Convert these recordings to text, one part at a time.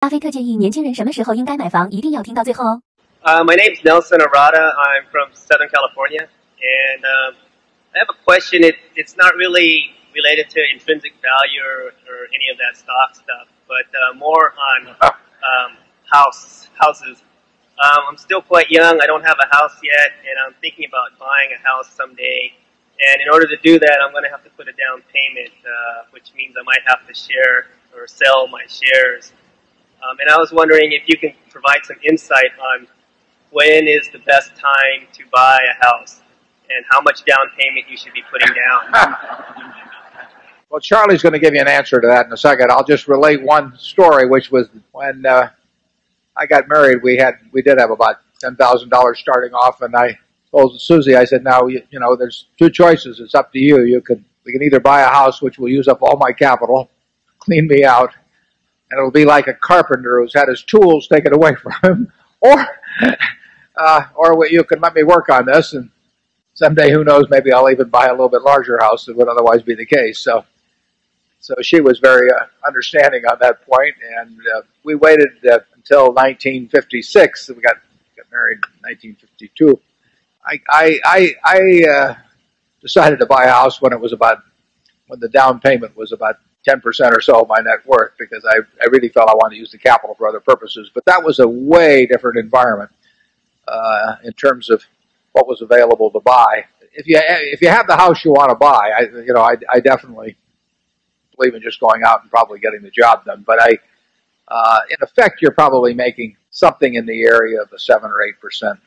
巴菲特建议年轻人什么时候应该买房，一定要听到最后哦。My name's Nelson Arata. I'm from Southern California, and I have a question. It's not really related to intrinsic value or any of that stock stuff, but more on houses. I'm still quite young. I don't have a house yet, and I'm thinking about buying a house someday. And in order to do that, I'm going to have to put a down payment, which means I might have to share or sell my shares. And I was wondering if you can provide some insight on when is the best time to buy a house and how much down payment you should be putting down. Well, Charlie's going to give you an answer to that in a second. I'll just relate one story, which was when I got married. We did have about $10,000 starting off, and I told Susie, I said, "Now you know, there's two choices. It's up to you. We can either buy a house, which will use up all my capital, clean me out, and it'll be like a carpenter who's had his tools taken away from him, or you can let me work on this, and someday, who knows, maybe I'll even buy a little bit larger house than would otherwise be the case." So she was very understanding on that point, and we waited until 1956. We got married in 1952. I decided to buy a house when the down payment was about 10% or so of my net worth, because I really felt I wanted to use the capital for other purposes. But that was a way different environment in terms of what was available to buy. If you have the house you want to buy, I definitely believe in just going out and probably getting the job done. But in effect, you're probably making something in the area of a 7 or 8%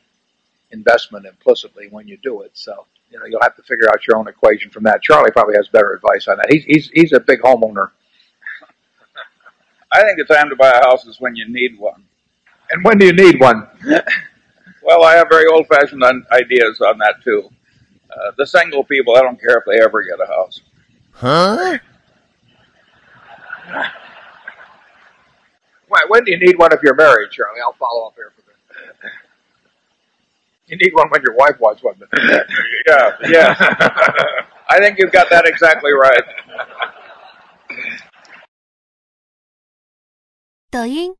investment implicitly when you do it. So you'll have to figure out your own equation from that. Charlie probably has better advice on that. He's a big homeowner. I think the time to buy a house is when you need one. And when do you need one? Well, I have very old-fashioned ideas on that too. The single people, I don't care if they ever get a house. Huh? When do you need one if you're married, Charlie? I'll follow up here for this. You need one when your wife wants one. Yeah. I think you've got that exactly right. 抖音